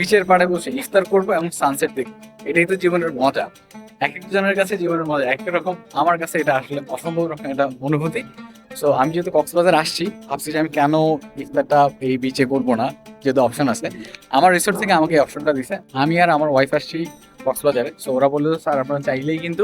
বিচের পাড়ে বসে ইফতার করবো এবং সানসেট দেখবো। এটাই তো জীবনের মজা। এক একজনের কাছে জীবনের মজা এক এক রকম, আমার কাছে এটা আসলে অসম্ভব রকম একটা অনুভূতি। সো আমি যেহেতু কক্সবাজার আসছি, ভাবছি যে আমি কেন ইফতারটা এই বিচে করবো না, যেহেতু অপশন আছে। আমার রিসোর্ট থেকে আমাকে এই অপশনটা দিছে। আমি আর আমার ওয়াইফ আসছি কক্সবাজারে। সো ওরা বললো স্যার আপনারা চাইলেই কিন্তু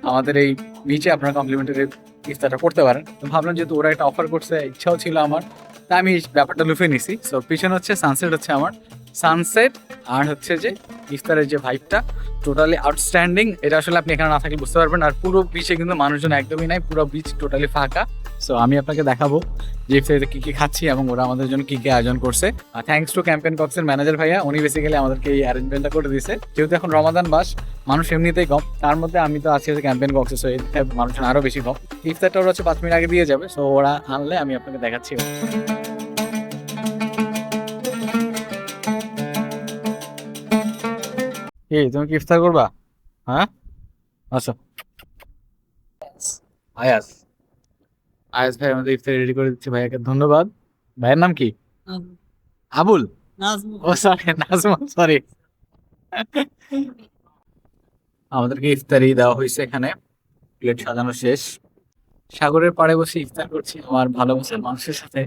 আমাদের এই বিচে আপনারা কমপ্লিমেন্টারি ইফতারটা করতে পারেন। তো ভাবলাম যেহেতু ওরা একটা অফার করছে, ইচ্ছাও ছিল আমার, তা আমি এই ব্যাপারটা লুফে নিছি। সো পিছনে হচ্ছে সানসেট, হচ্ছে আমার সানসেট, আর হচ্ছে যে ইফতারের যে ভাইবটা টোটালি আউটস্ট্যান্ডিং। এটা আসলে আপনি এখানে না থাকলে বুঝতে পারবেন। আর পুরো বিচে কিন্তু মানুষজন একদমই নাই, পুরো বিচ টোটালি ফাঁকা। সো আমি আপনাকে দেখাবো যে ইফতারিতে কি কি খাচ্ছি এবং ওরা আমাদের জন্য কি কি আয়োজন করছে। থ্যাঙ্কস টু ক্যাম্পেন কক্সের ম্যানেজার ভাইয়া, উনি বেসিক্যালি আমাদেরকে এই অ্যারেঞ্জমেন্টটা করে দিয়েছে। যেহেতু এখন রমাদান মাস, মানুষ এমনিতেই কম, তার মধ্যে আমি তো আছি ক্যাম্পেন কক্সে, সো এই মানুষজন আরো বেশি কম। ইফতারটা ওরা হচ্ছে 5 মিনিট আগে দিয়ে যাবে। সো ওরা আনলে আমি আপনাকে দেখাচ্ছি। এই তুমি কি ইফতার করবা? হ্যাঁ, আচ্ছা। আয়াস, আয়াস ভাই আমাদের ইফতার রেডি করে দিচ্ছে, ভাইয়াকে ধন্যবাদ। ভাইয়ের নাম কি? আবুল? ও সরি, নাজমুল, সরি। আমাদেরকে ইফতারি দেওয়া হয়েছে এখানে, প্লেট সাজানো শেষ। সাগরের পাড়ে বসে ইফতার করছি আমার ভালোবাসার মানুষের সাথে।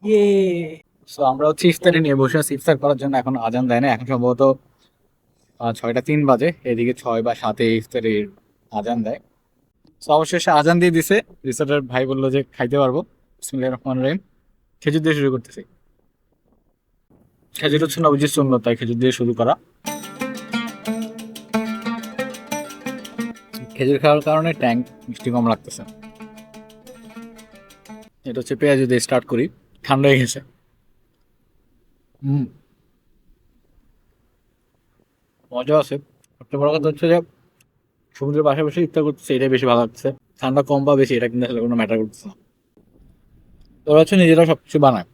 ইয়ে। সো আমরা হচ্ছে ইফতারি নিয়ে বসে আছি ইফতার করার জন্য। এখন আজান দেয় না, এখন সম্ভবত 6টা 3 বাজে। এদিকে 6 বা 7-এ ইফতারির আজান দেয়। তো অবশেষে আজান দিয়ে দিছে। রিসোর্টের ভাই বললো যে খাইতে পারবো। বিসমিল্লাহির রহমানির রহিম। খেজুর দিয়ে শুরু করতেছি। খেজুর হচ্ছে নবীজির সুন্নত, তাই খেজুর দিয়ে শুরু করা। খেজুর খাওয়ার কারণে ট্যাঙ্ক মিষ্টি কম লাগতেছে। এটা হচ্ছে পেঁয়াজ দিয়ে স্টার্ট করি, ঠান্ডা হয়ে গেছে। হুম, মজা আছে। সবচেয়ে বড় কথা হচ্ছে যে সমুদ্রের পাশাপাশি ইফতার করতেছে, এটাই বেশি ভালো লাগছে। ঠান্ডা কম বা বেশি এটা কিন্তু আসলে কোনো ম্যাটার করতেছে না। ওরা হচ্ছে নিজেরা সবকিছু বানায়।